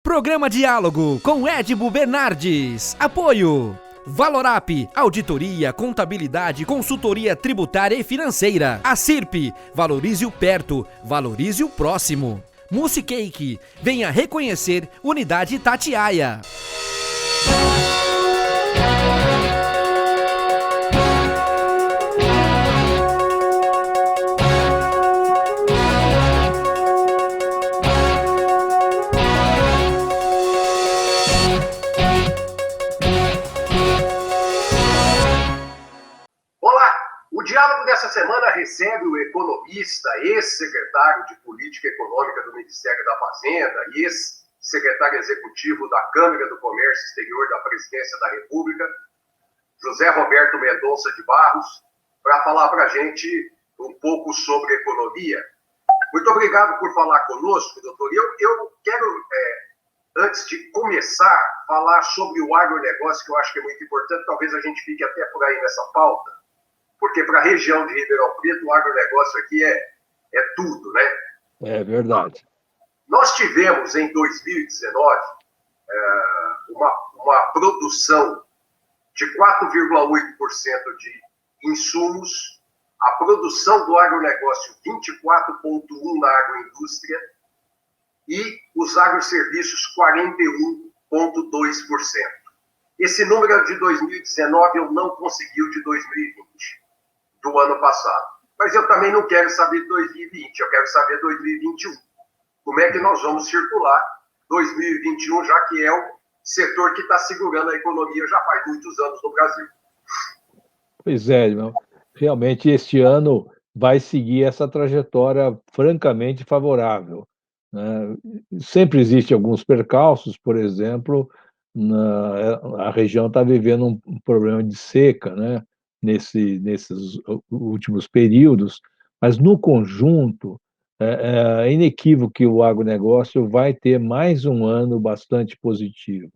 Programa Diálogo com Edibo Bernardes. Apoio Valorap, auditoria, contabilidade, consultoria tributária e financeira. A CIRP, valorize o perto, valorize o próximo. Mousse Cake, venha reconhecer Unidade Itatiaia. O diálogo dessa semana recebe o economista, ex-secretário de Política Econômica do Ministério da Fazenda e ex-secretário executivo da Câmara do Comércio Exterior da Presidência da República, José Roberto Mendonça de Barros, para falar para a gente um pouco sobre economia. Muito obrigado por falar conosco, doutor. Eu quero, antes de começar, falar sobre o agronegócio, que eu acho que é muito importante. Talvez a gente fique até por aí nessa pauta, porque para a região de Ribeirão Preto, o agronegócio aqui é tudo, né? É verdade. Nós tivemos, em 2019, uma produção de 4,8% de insumos, a produção do agronegócio 24,1% na agroindústria e os agroserviços 41,2%. Esse número é de 2019, eu não consegui o de 2020. Do ano passado. Mas eu também não quero saber de 2020, eu quero saber de 2021. Como é que nós vamos circular 2021, já que é o setor que está segurando a economia já faz muitos anos no Brasil. Pois é, irmão. Realmente este ano vai seguir essa trajetória francamente favorável, né? Sempre existem alguns percalços, por exemplo, a região está vivendo um problema de seca, né? Nesses últimos períodos, mas no conjunto é inequívoco que o agronegócio vai ter mais um ano bastante positivo,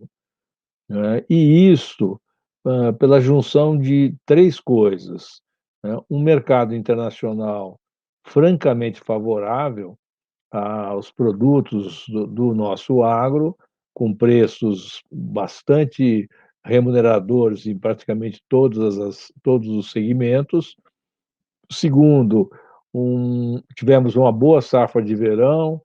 né? E isso pela junção de três coisas, né? Um mercado internacional francamente favorável aos produtos do nosso agro, com preços bastante remuneradores em praticamente todos os segmentos. Segundo, tivemos uma boa safra de verão,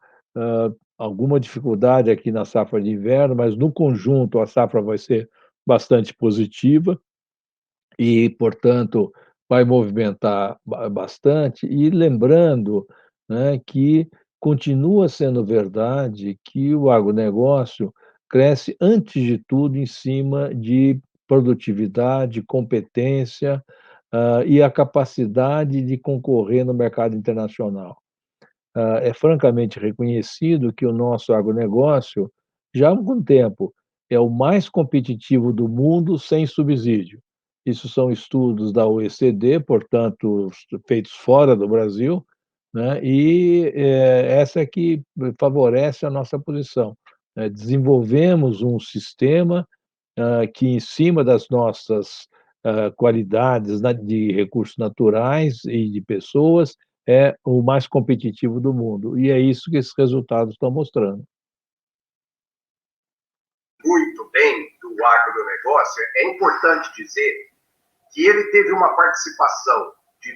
alguma dificuldade aqui na safra de inverno, mas no conjunto a safra vai ser bastante positiva e, portanto, vai movimentar bastante. E lembrando, né, que continua sendo verdade que o agronegócio cresce, antes de tudo, em cima de produtividade, competência, e a capacidade de concorrer no mercado internacional. É francamente reconhecido que o nosso agronegócio, já há algum tempo, é o mais competitivo do mundo sem subsídio. Isso são estudos da OECD, portanto, feitos fora do Brasil, né? E essa é que favorece a nossa posição. Desenvolvemos um sistema que, em cima das nossas qualidades de recursos naturais e de pessoas, é o mais competitivo do mundo. E é isso que esses resultados estão mostrando. Muito bem do agronegócio, é importante dizer que ele teve uma participação de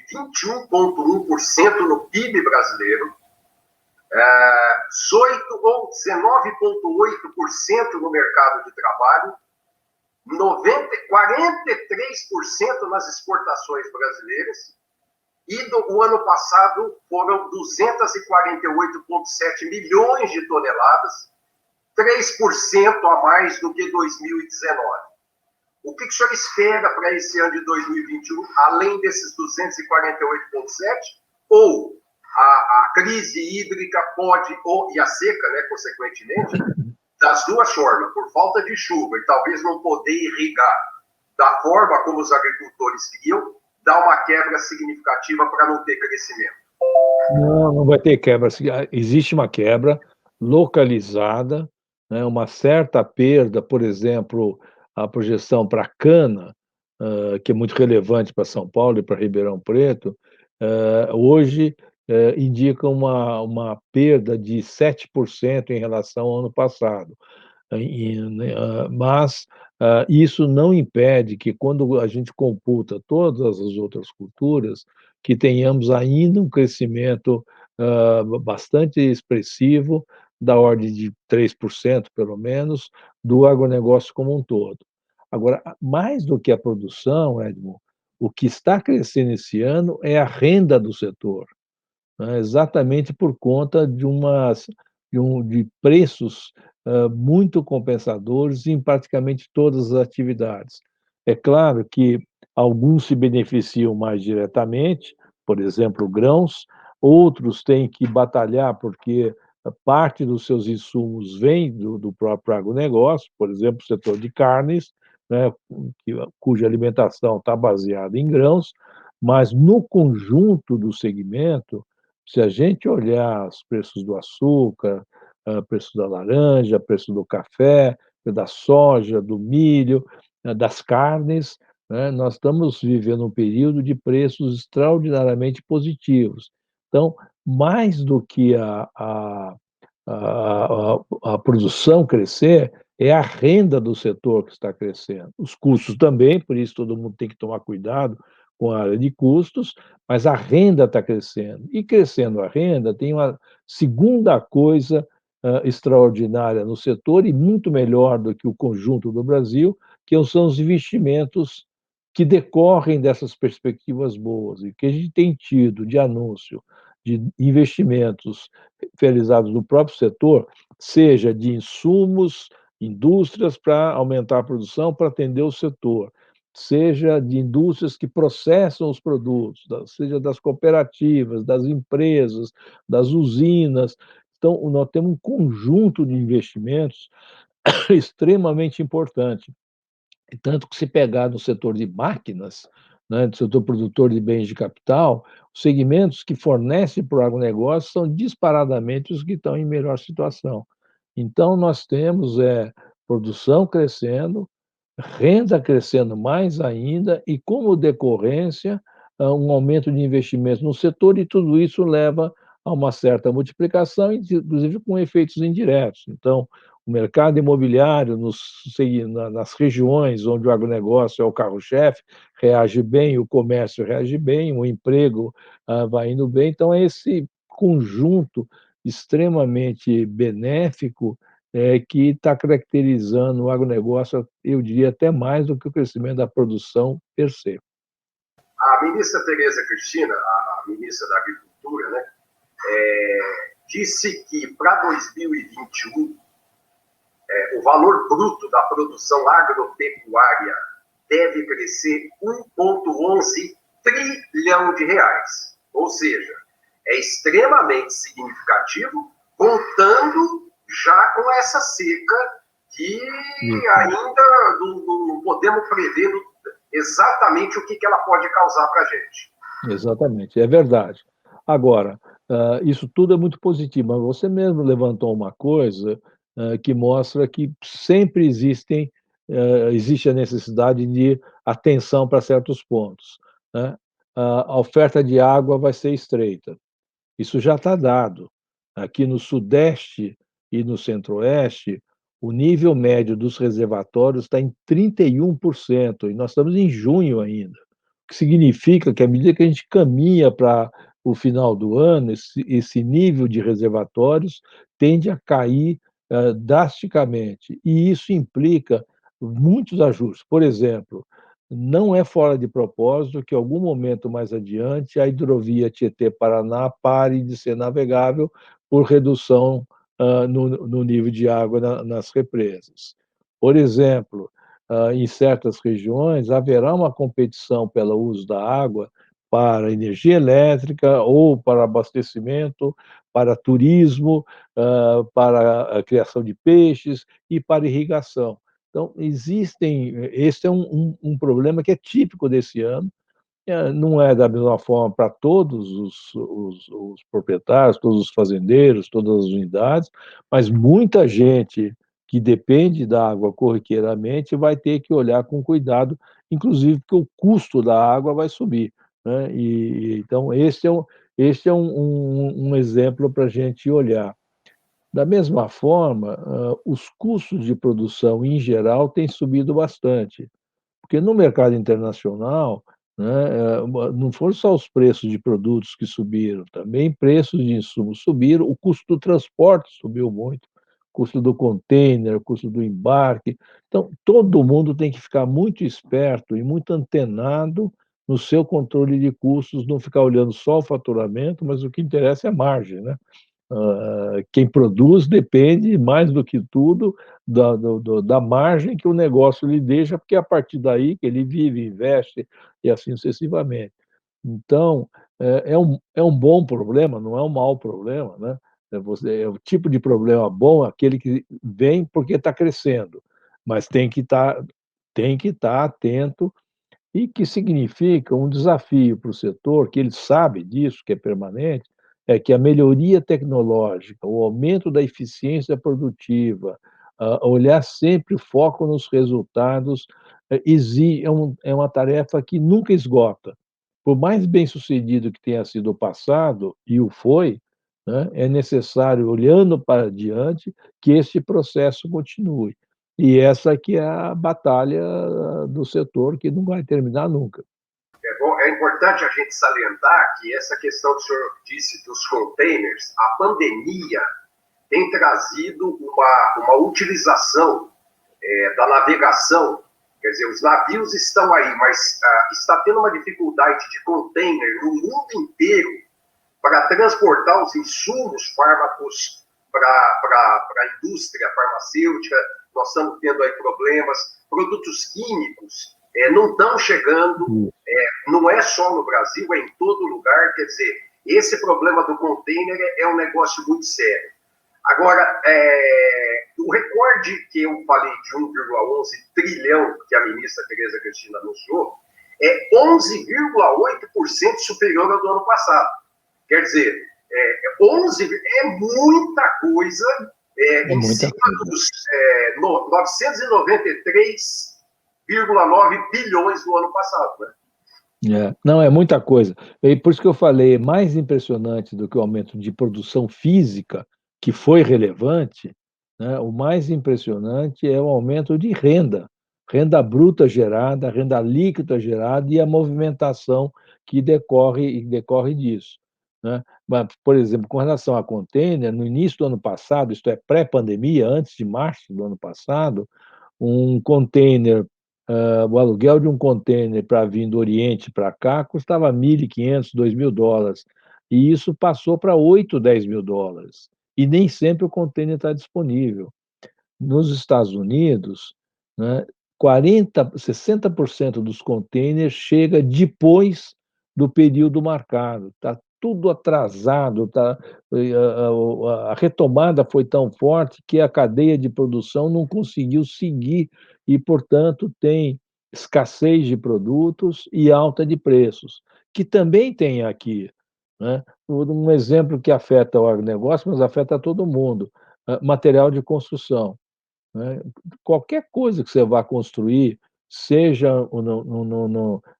21,1% no PIB brasileiro, 18 ou 19,8% no mercado de trabalho, 43% nas exportações brasileiras, e o ano passado foram 248,7 milhões de toneladas, 3% a mais do que 2019. O que o senhor espera para esse ano de 2021, além desses 248,7? Ou a crise hídrica pode, e a seca, né, consequentemente, das duas formas, por falta de chuva e talvez não poder irrigar da forma como os agricultores queriam, dá uma quebra significativa para não ter crescimento? Não vai ter quebra. Existe uma quebra localizada, né, uma certa perda, por exemplo, a projeção para a cana, que é muito relevante para São Paulo e para Ribeirão Preto, hoje indicam uma perda de 7% em relação ao ano passado. Mas isso não impede que, quando a gente computa todas as outras culturas, que tenhamos ainda um crescimento bastante expressivo, da ordem de 3%, pelo menos, do agronegócio como um todo. Agora, mais do que a produção, Edmond, o que está crescendo esse ano é a renda do setor, né, exatamente por conta de preços muito compensadores em praticamente todas as atividades. É claro que alguns se beneficiam mais diretamente, por exemplo, grãos, outros têm que batalhar porque parte dos seus insumos vem do próprio agronegócio, por exemplo, o setor de carnes, né, cuja alimentação está baseada em grãos, mas no conjunto do segmento, se a gente olhar os preços do açúcar, preço da laranja, preço do café, da soja, do milho, das carnes, né, nós estamos vivendo um período de preços extraordinariamente positivos. Então, mais do que a produção crescer, é a renda do setor que está crescendo. Os custos também, por isso todo mundo tem que tomar cuidado com a área de custos, mas a renda está crescendo. E crescendo a renda, tem uma segunda coisa extraordinária no setor e muito melhor do que o conjunto do Brasil, que são os investimentos que decorrem dessas perspectivas boas e que a gente tem tido de anúncio de investimentos realizados no próprio setor, seja de insumos, indústrias para aumentar a produção, para atender o setor, seja de indústrias que processam os produtos, seja das cooperativas, das empresas, das usinas. Então, nós temos um conjunto de investimentos extremamente importante. Tanto que, se pegar no setor de máquinas, né, do setor produtor de bens de capital, os segmentos que fornecem para o agronegócio são disparadamente os que estão em melhor situação. Então, nós temos produção crescendo, renda crescendo mais ainda e, como decorrência, um aumento de investimentos no setor, e tudo isso leva a uma certa multiplicação, inclusive com efeitos indiretos. Então, o mercado imobiliário nas regiões onde o agronegócio é o carro-chefe reage bem, o comércio reage bem, o emprego vai indo bem. Então, é esse conjunto extremamente benéfico que está caracterizando o agronegócio, eu diria até mais do que o crescimento da produção per se. A ministra Tereza Cristina, a ministra da Agricultura, né, disse que para 2021 o valor bruto da produção agropecuária deve crescer 1,11 trilhão de reais. Ou seja, é extremamente significativo, contando já com essa seca que ainda não podemos prever exatamente o que ela pode causar para a gente. Exatamente, é verdade. Agora, isso tudo é muito positivo, mas você mesmo levantou uma coisa que mostra que sempre existe a necessidade de atenção para certos pontos, né? A oferta de água vai ser estreita. Isso já está dado. Aqui no Sudeste e no Centro-Oeste, o nível médio dos reservatórios está em 31%, e nós estamos em junho ainda. O que significa que, à medida que a gente caminha para o final do ano, esse nível de reservatórios tende a cair drasticamente. E isso implica muitos ajustes. Por exemplo, não é fora de propósito que, em algum momento mais adiante, a hidrovia Tietê-Paraná pare de ser navegável por redução no nível de água nas represas. Por exemplo, em certas regiões, haverá uma competição pelo uso da água para energia elétrica ou para abastecimento, para turismo, para a criação de peixes e para irrigação. Então, esse é um problema que é típico desse ano, não é da mesma forma para todos os proprietários, todos os fazendeiros, todas as unidades, mas muita gente que depende da água corriqueiramente vai ter que olhar com cuidado, inclusive porque o custo da água vai subir, né? Então, este é um exemplo para a gente olhar. Da mesma forma, os custos de produção, em geral, têm subido bastante. Porque no mercado internacional, né, não foram só os preços de produtos que subiram, também preços de insumos subiram, o custo do transporte subiu muito, o custo do container, o custo do embarque. Então, todo mundo tem que ficar muito esperto e muito antenado no seu controle de custos, não ficar olhando só o faturamento, mas o que interessa é a margem, né? Quem produz depende, mais do que tudo, da margem que o negócio lhe deixa, porque é a partir daí que ele vive, investe e assim sucessivamente. Então, é um bom problema, não é um mau problema, né? É o tipo de problema bom, aquele que vem porque está crescendo, mas tem que estar atento e que significa um desafio para o setor, que ele sabe disso, que é permanente, é que a melhoria tecnológica, o aumento da eficiência produtiva, olhar sempre o foco nos resultados, é uma tarefa que nunca esgota. Por mais bem-sucedido que tenha sido o passado, e o foi, né, é necessário, olhando para diante, que este processo continue. E essa que é a batalha do setor que não vai terminar nunca. É importante a gente salientar que essa questão que o senhor disse dos containers, a pandemia tem trazido uma utilização da navegação. Quer dizer, os navios estão aí, mas está tendo uma dificuldade de container no mundo inteiro para transportar os insumos fármacos para a indústria farmacêutica. Nós estamos tendo aí problemas. Produtos químicos não estão chegando, não é só no Brasil, é em todo lugar. Quer dizer, esse problema do container é um negócio muito sério. Agora, o recorde que eu falei de 1,11 trilhão que a ministra Tereza Cristina anunciou é 11,8% superior ao do ano passado. Quer dizer, 11 é muita coisa em cima dos 993,9 bilhões do ano passado, né? Não, é muita coisa. E por isso que eu falei, mais impressionante do que o aumento de produção física, que foi relevante, né, o mais impressionante é o aumento de renda, renda bruta gerada, renda líquida gerada e a movimentação que decorre disso, né. Mas, por exemplo, com relação a container, no início do ano passado, isto é, pré-pandemia, antes de março do ano passado, um container, o aluguel de um container para vir do Oriente para cá custava $1.500, $2.000, e isso passou para 8, $10.000, e nem sempre o container está disponível. Nos Estados Unidos, né, 60% dos containers chega depois do período marcado, está tudo atrasado, a retomada foi tão forte que a cadeia de produção não conseguiu seguir e, portanto, tem escassez de produtos e alta de preços, que também tem aqui, né. Um exemplo que afeta o agronegócio, mas afeta todo mundo, material de construção, né? Qualquer coisa que você vá construir, seja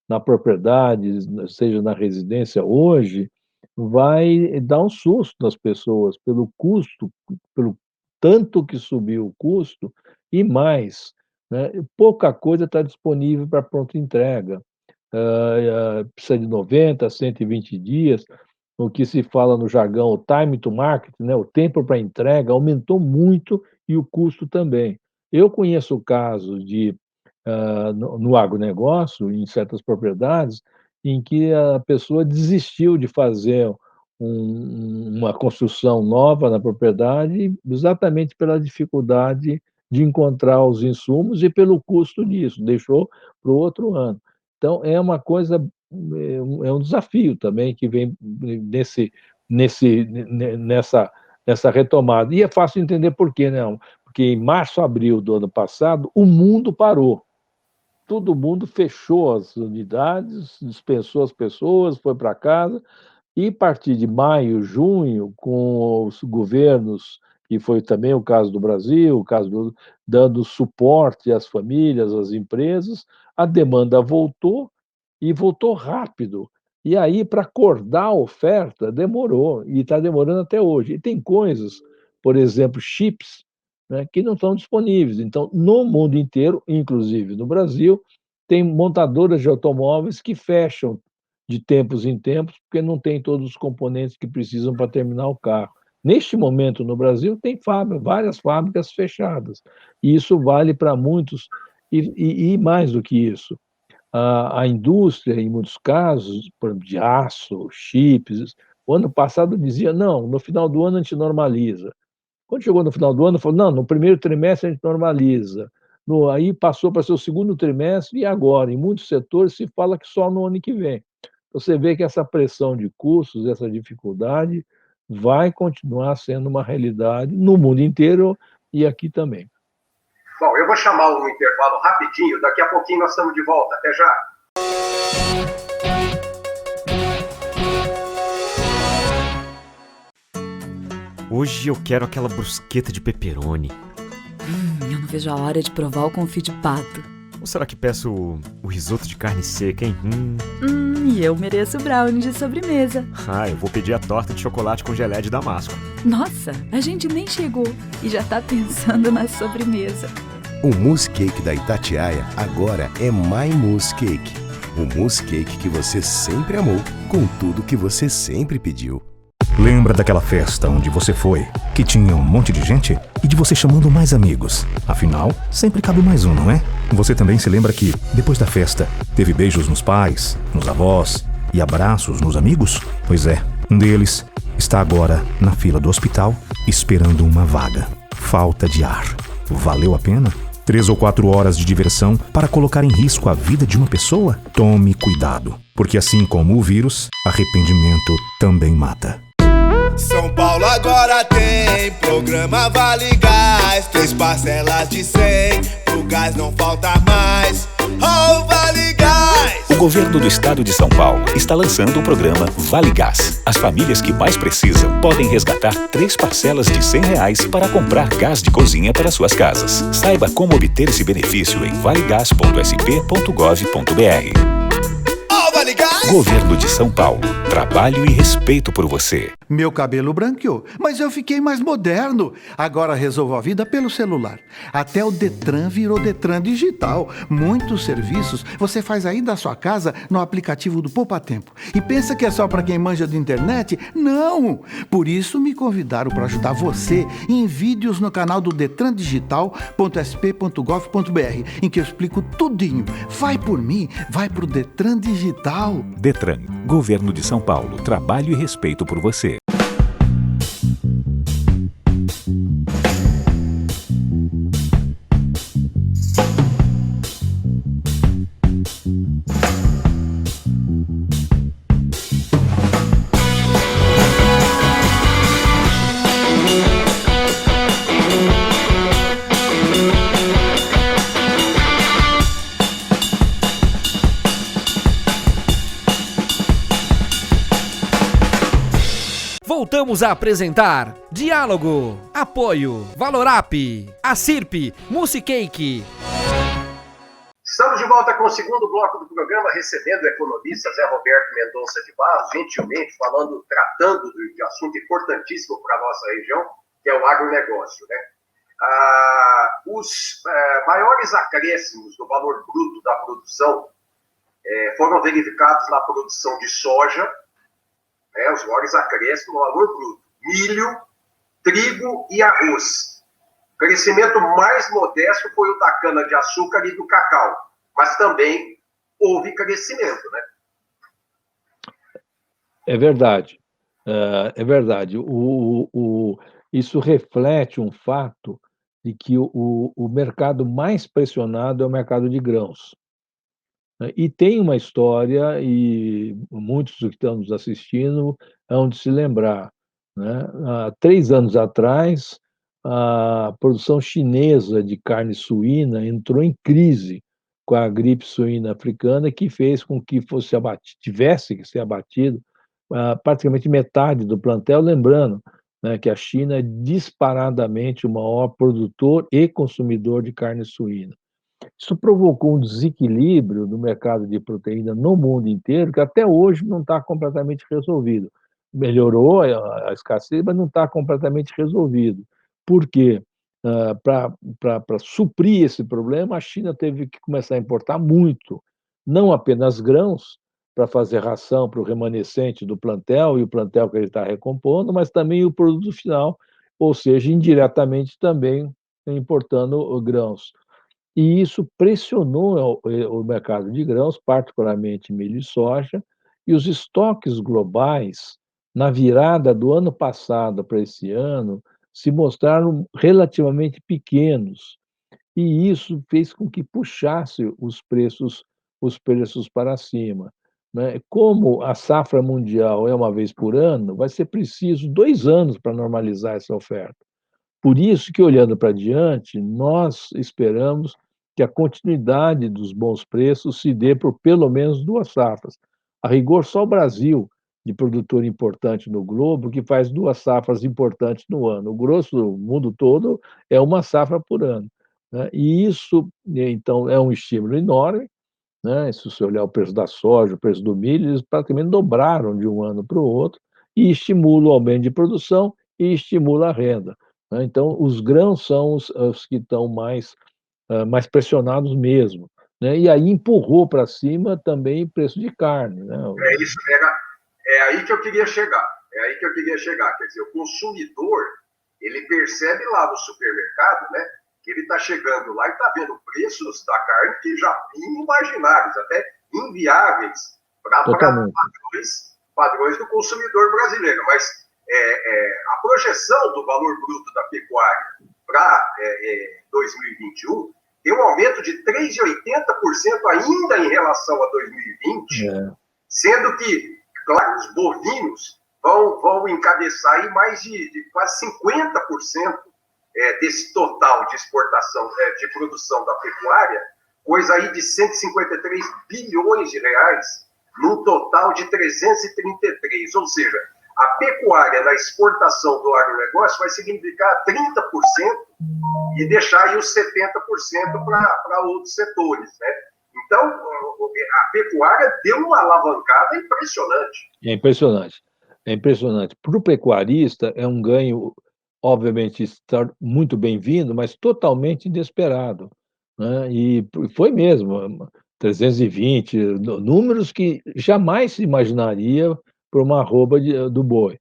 na propriedade, seja na residência hoje, vai dar um susto nas pessoas pelo custo, pelo tanto que subiu o custo e mais, né? Pouca coisa está disponível para pronta entrega. Precisa de 90, 120 dias. O que se fala no jargão, o time to market, né, o tempo para entrega aumentou muito e o custo também. Eu conheço casos de, no agronegócio, em certas propriedades, em que a pessoa desistiu de fazer uma construção nova na propriedade, exatamente pela dificuldade de encontrar os insumos e pelo custo disso, deixou para o outro ano. Então, é uma coisa, é um desafio também que vem nessa retomada. E é fácil entender por quê, né? Porque em março, abril do ano passado, o mundo parou. Todo mundo fechou as unidades, dispensou as pessoas, foi para casa, e a partir de maio, junho, com os governos, e foi também o caso do Brasil, o caso dando suporte às famílias, às empresas, a demanda voltou e voltou rápido. E aí, para acordar a oferta, demorou, e está demorando até hoje. E tem coisas, por exemplo, chips, né, que não estão disponíveis. Então, no mundo inteiro, inclusive no Brasil, tem montadoras de automóveis que fecham de tempos em tempos, porque não tem todos os componentes que precisam para terminar o carro. Neste momento, no Brasil, tem várias fábricas fechadas, e isso vale para muitos, e mais do que isso, a indústria, em muitos casos, por exemplo, de aço, chips, o ano passado dizia: "Não, no final do ano a gente normaliza". Quando chegou no final do ano, falou: "Não, no primeiro trimestre a gente normaliza". Aí passou para ser o segundo trimestre e agora, em muitos setores, se fala que só no ano que vem. Você vê que essa pressão de custos, essa dificuldade, vai continuar sendo uma realidade no mundo inteiro e aqui também. Bom, eu vou chamar um intervalo rapidinho, daqui a pouquinho nós estamos de volta. Até já! Hoje eu quero aquela brusqueta de pepperoni. Eu não vejo a hora de provar o confit de pato. Ou será que peço o risoto de carne seca, hein? E eu mereço brownie de sobremesa. Eu vou pedir a torta de chocolate com geleia de damasco. Nossa, a gente nem chegou e já tá pensando na sobremesa. O mousse cake da Itatiaia agora é My Mousse Cake. O mousse cake que você sempre amou, com tudo que você sempre pediu. Lembra daquela festa onde você foi, que tinha um monte de gente e de você chamando mais amigos? Afinal, sempre cabe mais um, não é? Você também se lembra que, depois da festa, teve beijos nos pais, nos avós e abraços nos amigos? Pois é, um deles está agora na fila do hospital esperando uma vaga. Falta de ar. Valeu a pena? 3 ou 4 horas de diversão para colocar em risco a vida de uma pessoa? Tome cuidado, porque assim como o vírus, arrependimento também mata. São Paulo agora tem programa Vale Gás, 3 parcelas de 100, o gás não falta mais. Oh, Vale Gás! O governo do estado de São Paulo está lançando o programa Vale Gás. As famílias que mais precisam podem resgatar 3 parcelas de R$100 para comprar gás de cozinha para suas casas. Saiba como obter esse benefício em valegas.sp.gov.br. Vale Gás! Governo de São Paulo. Trabalho e respeito por você. Meu cabelo branqueou, mas eu fiquei mais moderno. Agora resolvo a vida pelo celular. Até o Detran virou Detran Digital. Muitos serviços você faz aí da sua casa no aplicativo do Poupa Tempo. E pensa que é só para quem manja de internet? Não! Por isso me convidaram para ajudar você em vídeos no canal do detrandigital.sp.gov.br, em que eu explico tudinho. Vai por mim, vai pro Detran Digital. Detran, Governo de São Paulo. Trabalho e respeito por você. Voltamos a apresentar Diálogo, Apoio, Valorap, Acirp, Mousse Cake. Estamos de volta com o segundo bloco do programa, recebendo o economista Zé Roberto Mendonça de Barros, gentilmente tratando de assunto importantíssimo para a nossa região, que é o agronegócio, né? Os maiores acréscimos do valor bruto da produção foram verificados na produção de soja, os maiores acréscimos no valor bruto, milho, trigo e arroz. O crescimento mais modesto foi o da cana-de-açúcar e do cacau, mas também houve crescimento, né? É verdade, é verdade. Isso reflete um fato de que o mercado mais pressionado é o mercado de grãos. E tem uma história, e muitos que estão nos assistindo hão de se lembrar, né? Há 3 anos atrás, a produção chinesa de carne suína entrou em crise com a gripe suína africana, que fez com que tivesse que ser abatido praticamente metade do plantel, lembrando, né, que a China é disparadamente o maior produtor e consumidor de carne suína. Isso provocou um desequilíbrio no mercado de proteína no mundo inteiro, que até hoje não está completamente resolvido. Melhorou a escassez, mas não está completamente resolvido. Por quê? Para suprir esse problema, a China teve que começar a importar muito, não apenas grãos, para fazer ração para o remanescente do plantel e o plantel que ele está recompondo, mas também o produto final, ou seja, indiretamente também importando grãos. E isso pressionou o mercado de grãos, particularmente milho e soja, e os estoques globais, na virada do ano passado para esse ano, se mostraram relativamente pequenos, e isso fez com que puxasse os preços para cima, né. Como a safra mundial é uma vez por ano, vai ser preciso 2 anos para normalizar essa oferta. Por isso que, olhando para diante, nós esperamos que a continuidade dos bons preços se dê por pelo menos 2 safras. A rigor, só o Brasil, de produtor importante no globo, que faz 2 safras importantes no ano. O grosso do mundo todo é 1 safra por ano, né. E isso, então, é um estímulo enorme, né. Se você olhar o preço da soja, o preço do milho, eles praticamente dobraram de um ano para o outro, e estimula o aumento de produção e estimula a renda, né. Então, os grãos são os que estão mais pressionados mesmo, né, e aí empurrou para cima também o preço de carne, né. É isso, é aí que eu queria chegar. É aí que eu queria chegar. Quer dizer, o consumidor, ele percebe lá no supermercado, né, que ele está chegando lá e está vendo preços da carne que já inimagináveis, até inviáveis para padrões do consumidor brasileiro. Mas a projeção do valor bruto da pecuária para 2021 tem um aumento de 3,80% ainda em relação a 2020, sendo que, claro, os bovinos vão encabeçar aí mais de quase 50% desse total de exportação, de produção da pecuária, coisa aí de 153 bilhões de reais, num total de 333. Ou seja, a pecuária na exportação do agronegócio vai significar 30% e deixar aí os 70% para outros setores, né? Então, a pecuária deu uma alavancada impressionante. É impressionante, é impressionante. Para o pecuarista é um ganho, obviamente, está muito bem-vindo, mas totalmente inesperado, né, e foi mesmo, 320, números que jamais se imaginaria para uma arroba do boi.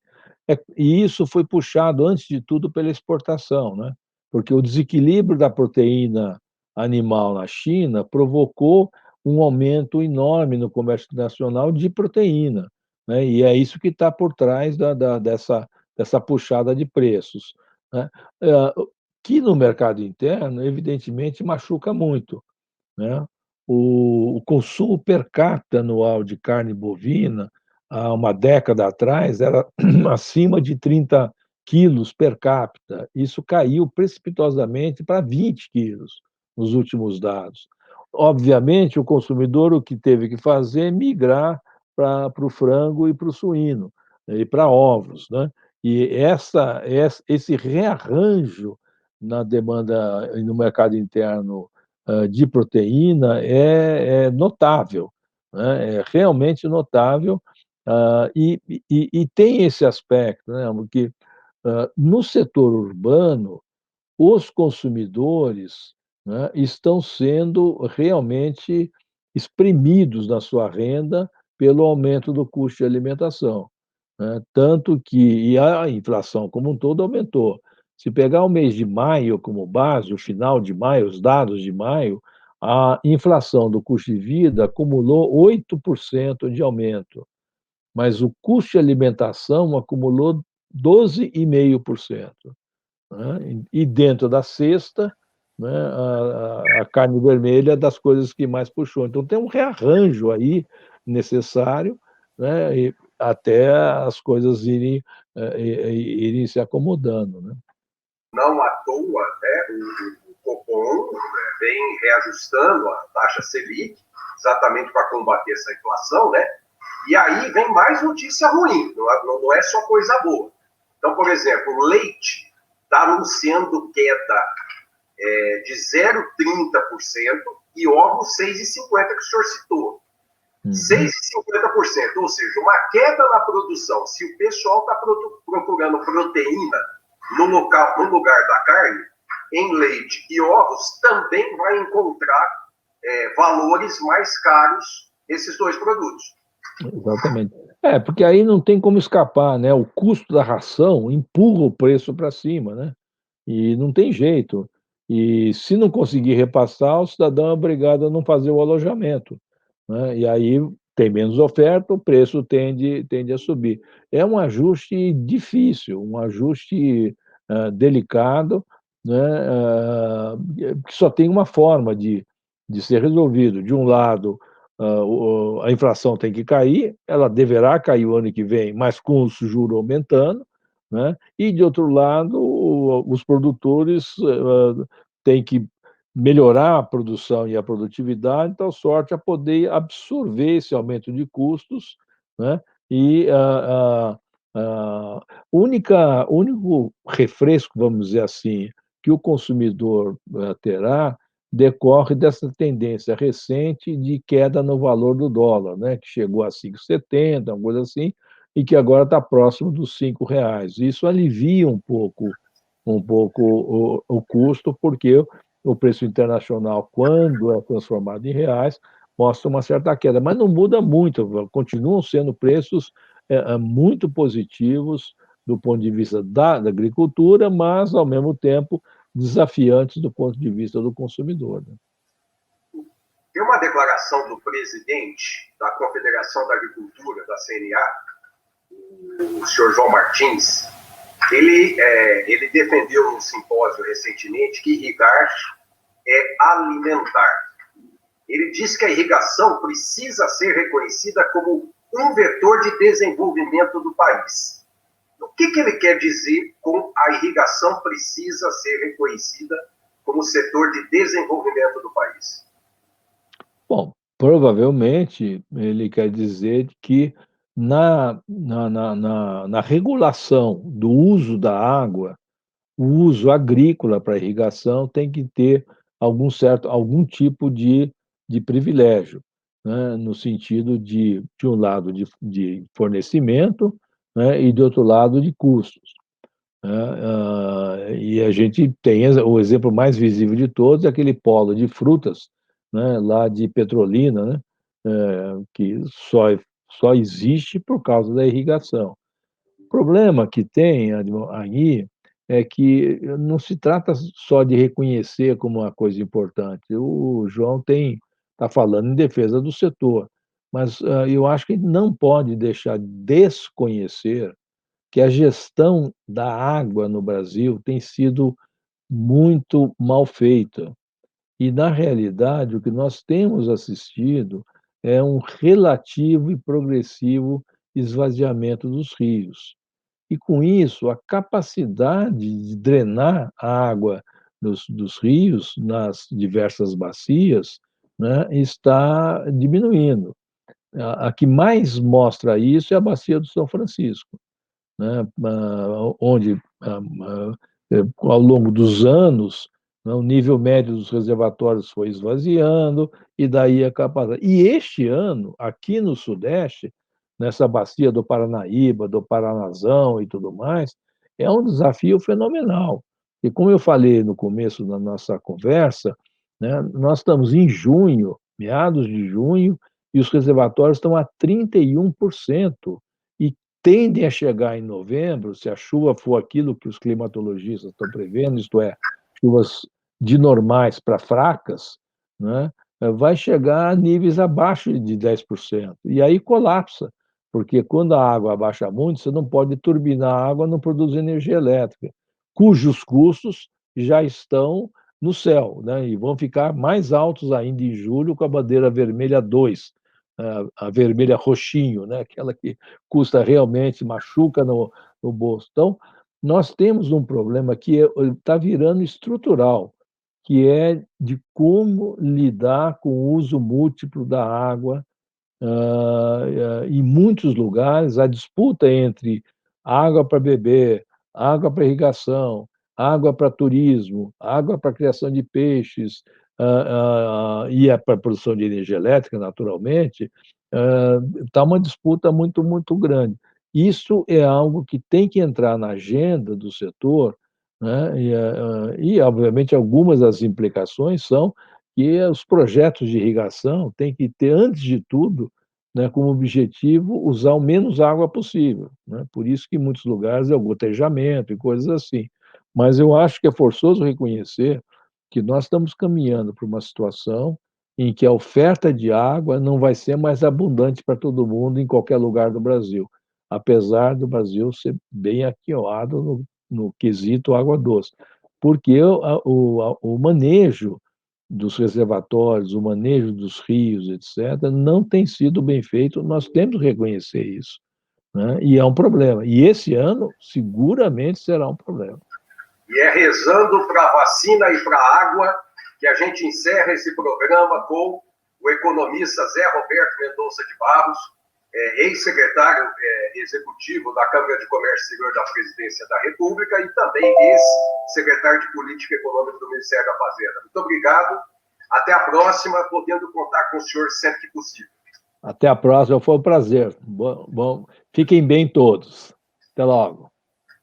E isso foi puxado, antes de tudo, pela exportação, né, porque o desequilíbrio da proteína animal na China provocou um aumento enorme no comércio internacional de proteína, né, e é isso que está por trás dessa puxada de preços, né. Que no mercado interno, evidentemente, machuca muito, né. O consumo per capita anual de carne bovina, há uma década atrás, era acima de 30 quilos per capita. Isso caiu precipitosamente para 20 quilos nos últimos dados. Obviamente, o consumidor o que teve que fazer é migrar para o frango e para o suíno, e para ovos, né. E esse rearranjo na demanda no mercado interno, de proteína é notável, né, é realmente notável, e tem esse aspecto, né, porque, no setor urbano, os consumidores, né, estão sendo realmente espremidos na sua renda pelo aumento do custo de alimentação, né, tanto que a inflação como um todo aumentou. Se pegar o mês de maio como base, o final de maio, os dados de maio, a inflação do custo de vida acumulou 8% de aumento, mas o custo de alimentação acumulou 12,5%, né, e dentro da cesta, né, a carne vermelha é das coisas que mais puxou. Então tem um rearranjo aí necessário, né, e até as coisas irem se acomodando, né. Não à toa, né, o Copom vem reajustando a taxa Selic, exatamente para combater essa inflação, né? E aí vem mais notícia ruim, não é só coisa boa. Então, por exemplo, o leite está anunciando queda de 0,30% e ovos 6,50% que o senhor citou. 6,50%, ou seja, uma queda na produção. Se o pessoal está procurando proteína no lugar da carne, em leite e ovos, também vai encontrar valores mais caros nesses dois produtos. Exatamente. Porque aí não tem como escapar, né? O custo da ração empurra o preço para cima, né? E não tem jeito. E se não conseguir repassar, o cidadão é obrigado a não fazer o alojamento, né? E aí tem menos oferta, o preço tende a subir. É um ajuste difícil, um ajuste delicado, né? Que só tem uma forma de ser resolvido. De um lado, a inflação tem que cair, ela deverá cair o ano que vem, mas com os juros aumentando, né? E, de outro lado, os produtores têm que melhorar a produção e a produtividade, tal sorte a poder absorver esse aumento de custos, né? E o único refresco, vamos dizer assim, que o consumidor terá decorre dessa tendência recente de queda no valor do dólar, né? Que chegou a 5,70, uma coisa assim, e que agora está próximo dos R$ 5. Isso alivia um pouco o custo, porque o preço internacional, quando é transformado em reais, mostra uma certa queda, mas não muda muito, continuam sendo preços muito positivos do ponto de vista da agricultura, mas, ao mesmo tempo, desafiantes do ponto de vista do consumidor, né? Tem uma declaração do presidente da Confederação da Agricultura, da CNA, o senhor João Martins. Ele defendeu num simpósio recentemente que irrigar é alimentar. Ele diz que a irrigação precisa ser reconhecida como um vetor de desenvolvimento do país. O que ele quer dizer com a irrigação precisa ser reconhecida como setor de desenvolvimento do país? Bom, provavelmente ele quer dizer que na regulação do uso da água, o uso agrícola para irrigação tem que ter algum tipo de privilégio, né? No sentido de um lado, de fornecimento, né? E de outro lado, de custos, né? E a gente tem o exemplo mais visível de todos, é aquele polo de frutas, né? Lá de Petrolina, né? Que só existe por causa da irrigação. O problema que tem aí é que não se trata só de reconhecer como uma coisa importante. O João está falando em defesa do setor, mas eu acho que ele não pode deixar desconhecer que a gestão da água no Brasil tem sido muito mal feita. E, na realidade, o que nós temos assistido é um relativo e progressivo esvaziamento dos rios. E, com isso, a capacidade de drenar a água dos rios nas diversas bacias, né, está diminuindo. A que mais mostra isso é a bacia do São Francisco, né, onde, ao longo dos anos, né, o nível médio dos reservatórios foi esvaziando, e daí a capacidade. E este ano, aqui no Sudeste, nessa bacia do Paranaíba, do Paranazão e tudo mais, é um desafio fenomenal. E como eu falei no começo da nossa conversa, né, nós estamos em junho, meados de junho, e os reservatórios estão a 31%, e tendem a chegar em novembro, se a chuva for aquilo que os climatologistas estão prevendo, isto é, chuvas de normais para fracas, né, vai chegar a níveis abaixo de 10%. E aí colapsa, porque quando a água abaixa muito, você não pode turbinar a água, não produz energia elétrica, cujos custos já estão no céu, né, e vão ficar mais altos ainda em julho com a bandeira vermelha 2, a vermelha roxinho, né, aquela que custa realmente, machuca no bolso. Então, nós temos um problema que está virando estrutural, que é de como lidar com o uso múltiplo da água. Em muitos lugares, a disputa entre água para beber, água para irrigação, água para turismo, água para criação de peixes, e para a produção de energia elétrica, naturalmente, está uma disputa muito, muito grande. Isso é algo que tem que entrar na agenda do setor, né? Obviamente, algumas das implicações são que os projetos de irrigação têm que ter, antes de tudo, né, como objetivo usar o menos água possível, né? Por isso que em muitos lugares é o gotejamento e coisas assim. Mas eu acho que é forçoso reconhecer que nós estamos caminhando para uma situação em que a oferta de água não vai ser mais abundante para todo mundo em qualquer lugar do Brasil, apesar do Brasil ser bem aquioado no quesito água doce, porque o manejo dos reservatórios, o manejo dos rios, etc., não tem sido bem feito, nós temos que reconhecer isso, né? E é um problema. E esse ano, seguramente, será um problema. E é rezando para a vacina e para a água que a gente encerra esse programa com o economista Zé Roberto Mendonça de Barros, ex-secretário executivo da Câmara de Comércio Exterior da Presidência da República e também ex-secretário de Política Econômica do Ministério da Fazenda. Muito obrigado. Até a próxima, podendo contar com o senhor sempre que possível. Até a próxima, foi um prazer. Bom, fiquem bem todos. Até logo.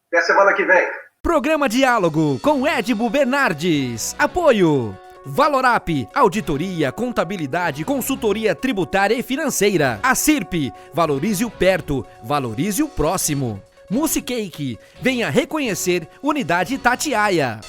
Até semana que vem. Programa Diálogo com Edibo Bernardes. Apoio Valorap, auditoria, contabilidade, consultoria tributária e financeira. A CIRP, valorize o perto, valorize o próximo. Musicake, venha reconhecer Unidade Itatiaia.